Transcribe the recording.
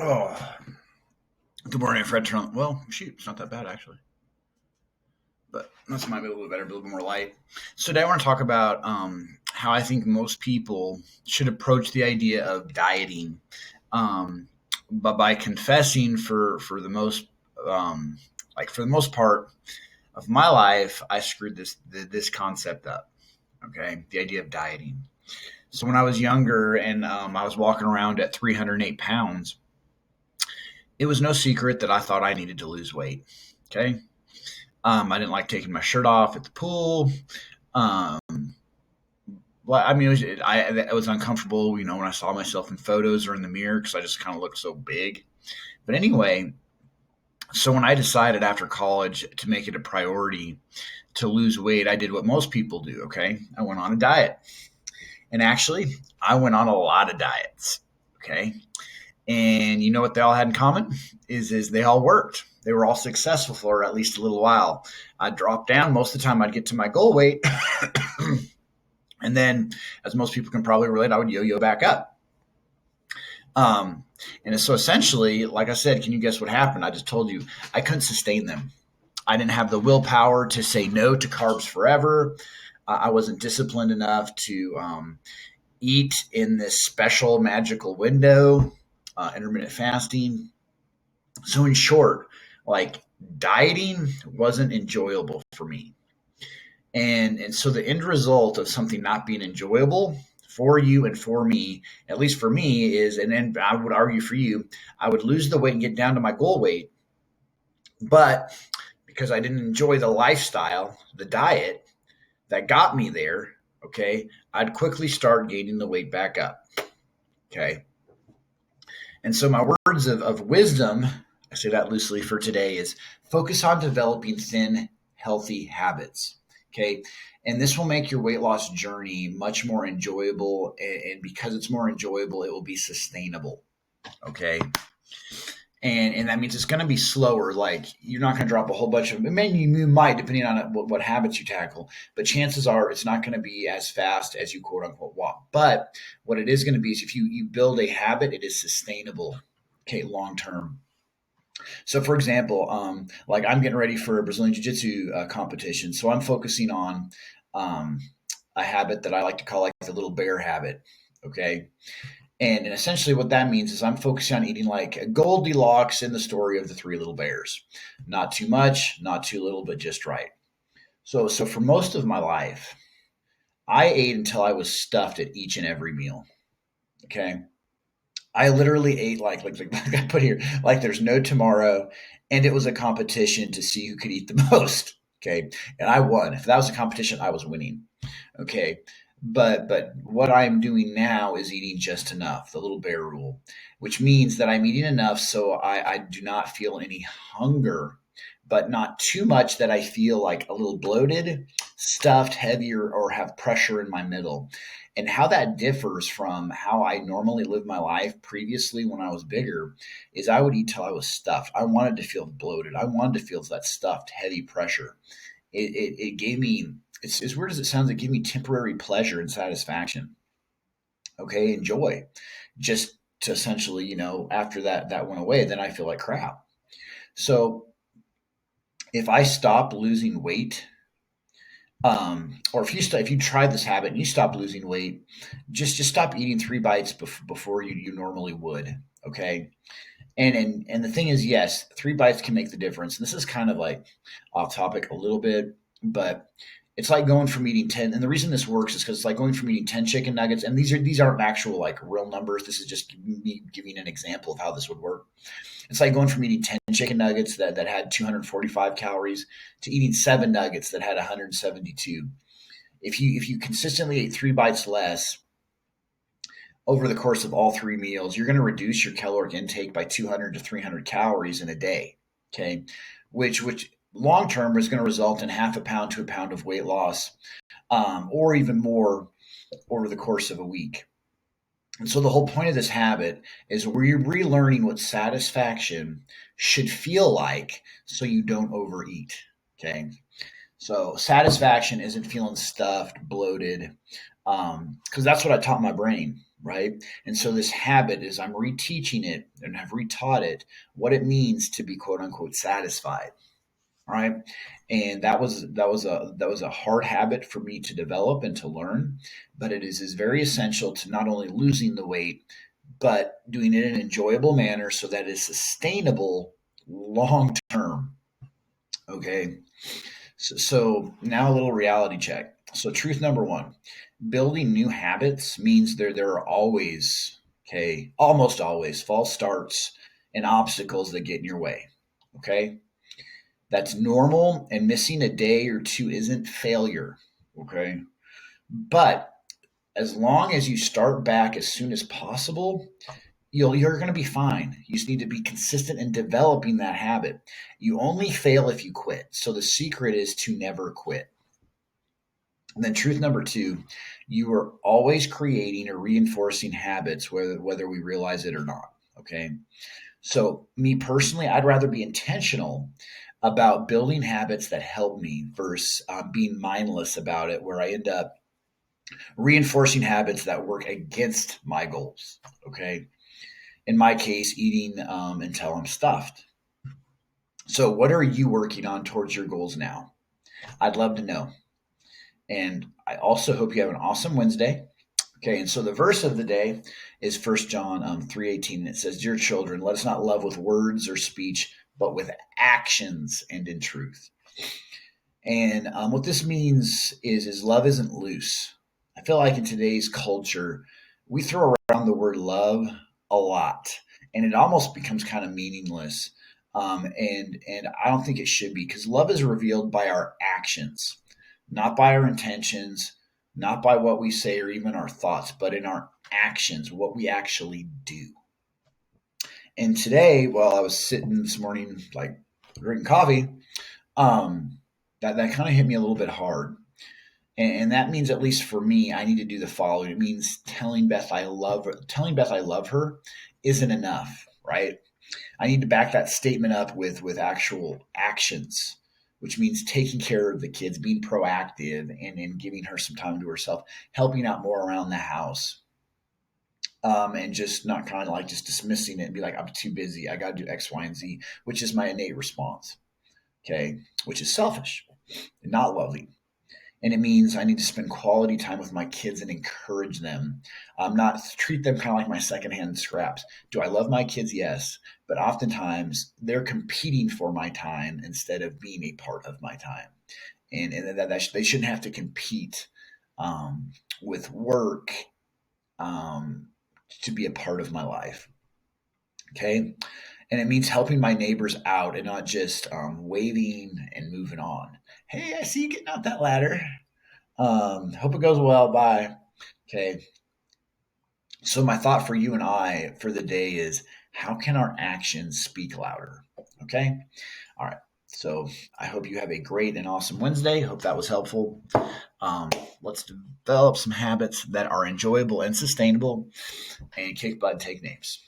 Oh, good morning, Fred Trump. Well, shoot, it's not that bad actually, but this might be a little bit better, a little bit more light. So today I want to talk about how I think most people should approach the idea of dieting, um, but by confessing for the most for the most part of my life, I screwed this concept up. Okay, the idea of dieting. So when I was younger and I was walking around at 308 pounds, it was no secret that I thought I needed to lose weight. Okay. I didn't like taking my shirt off at the pool. Um, well, I mean, it was uncomfortable, when I saw myself in photos or in the mirror because I just kind of looked so big. But anyway, so when I decided after college to make it a priority to lose weight, I did what most people do. Okay. I went on a diet. And actually, I went on a lot of diets. Okay. And you know what they all had in common is they all worked. They were all successful for at least a little while. I'd drop down. Most of the time I'd get to my goal weight. And then, as most people can probably relate, I would yo-yo back up. And so essentially, like I said, can you guess what happened? I just told you I couldn't sustain them. I didn't have the willpower to say no to carbs forever. I wasn't disciplined enough to eat in this special magical window, intermittent fasting. So in short, like dieting wasn't enjoyable for me. And so the end result of something not being enjoyable for you and for me, at least for me, is, and then I would argue for you, I would lose the weight and get down to my goal weight. But because I didn't enjoy the lifestyle, the diet that got me there, okay, I'd quickly start gaining the weight back up. Okay. And so my words of wisdom, I say that loosely for today, is focus on developing thin, healthy habits. Okay. And this will make your weight loss journey much more enjoyable. And because it's more enjoyable, it will be sustainable. Okay. And that means it's going to be slower. Like you're not going to drop a whole bunch of, maybe you might, depending on what habits you tackle, but chances are it's not going to be as fast as you quote unquote walk. But what it is going to be is if you build a habit, it is sustainable. Okay. Long term. So for example, like I'm getting ready for a Brazilian Jiu Jitsu competition. So I'm focusing on um, a habit that I like to call like the little bear habit. Okay. And essentially, what that means is I'm focusing on eating like a Goldilocks in the story of the three little bears. Not too much, not too little, but just right. So for most of my life, I ate until I was stuffed at each and every meal. Okay. I literally ate like I put here, like there's no tomorrow. And it was a competition to see who could eat the most. Okay. And I won. If that was a competition, I was winning. Okay. But what I'm doing now is eating just enough, the little bear rule, which means that I'm eating enough so I do not feel any hunger, but not too much that I feel like a little bloated, stuffed, heavier, or have pressure in my middle. And how that differs from how I normally lived my life previously when I was bigger is I would eat till I was stuffed. I wanted to feel bloated. I wanted to feel that stuffed, heavy pressure. It gave me, it's as weird as it sounds, it gave me temporary pleasure and satisfaction. Okay, and joy. Just to essentially, after that went away, then I feel like crap. So if I stop losing weight, or if you try this habit and you stop losing weight, just stop eating 3 bites before you normally would. Okay, and the thing is, yes, 3 bites can make the difference. And this is kind of like off topic a little bit, but it's like going from eating 10. And the reason this works is because it's like going from eating 10 chicken nuggets, and these aren't actual like real numbers. This is just me giving an example of how this would work. It's like going from eating 10 chicken nuggets that had 245 calories to eating 7 nuggets that had 172. If you consistently ate 3 bites less over the course of all 3 meals, you're going to reduce your caloric intake by 200 to 300 calories in a day. Okay, which long term is going to result in half a pound to a pound of weight loss, or even more over the course of a week. And so the whole point of this habit is we're relearning what satisfaction should feel like so you don't overeat. Okay. So satisfaction isn't feeling stuffed, bloated, because that's what I taught my brain. right? And so this habit is I'm reteaching it and I've retaught it what it means to be quote unquote satisfied, right? And that was a hard habit for me to develop and to learn, but is very essential to not only losing the weight, but doing it in an enjoyable manner so that it's sustainable long term. Okay. So now a little reality check. So truth number one, building new habits means there are always, okay, almost always false starts and obstacles that get in your way. Okay. That's normal, and missing a day or two isn't failure. Okay. But as long as you start back as soon as possible, you're going to be fine. You just need to be consistent in developing that habit. You only fail if you quit. So the secret is to never quit. And then truth number two, you are always creating or reinforcing habits, whether we realize it or not. Okay. So me personally, I'd rather be intentional about building habits that help me versus being mindless about it, where I end up reinforcing habits that work against my goals. Okay. In my case, eating until I'm stuffed. So, what are you working on towards your goals now? I'd love to know. And I also hope you have an awesome Wednesday. Okay, and so the verse of the day is First John 3:18. And it says, "Dear children, let us not love with words or speech, but with actions and in truth." And what this means is love isn't loose. I feel like in today's culture, we throw around the word love a lot, and it almost becomes kind of meaningless. And I don't think it should be, because love is revealed by our actions, not by our intentions, not by what we say or even our thoughts, but in our actions, what we actually do. And today, while I was sitting this morning, like drinking coffee, um, that kind of hit me a little bit hard. And that means, at least for me, I need to do the following. It means telling Beth I love her isn't enough, right? I need to back that statement up with actual actions, which means taking care of the kids, being proactive, and giving her some time to herself, helping out more around the house, and just not kind of like just dismissing it and be like, I'm too busy. I got to do X, Y, and Z, which is my innate response. Okay, which is selfish and not loving. And it means I need to spend quality time with my kids and encourage them, not treat them kind of like my secondhand scraps. Do I love my kids? Yes, but oftentimes they're competing for my time instead of being a part of my time, and they shouldn't have to compete with work um, to be a part of my life. Okay, and it means helping my neighbors out and not just waving and moving on. Hey, I see you getting out that ladder. Hope it goes well. Bye. Okay. So my thought for you and I for the day is, how can our actions speak louder? Okay. All right. So I hope you have a great and awesome Wednesday. Hope that was helpful. Um, let's develop some habits that are enjoyable and sustainable, and kick butt and take names.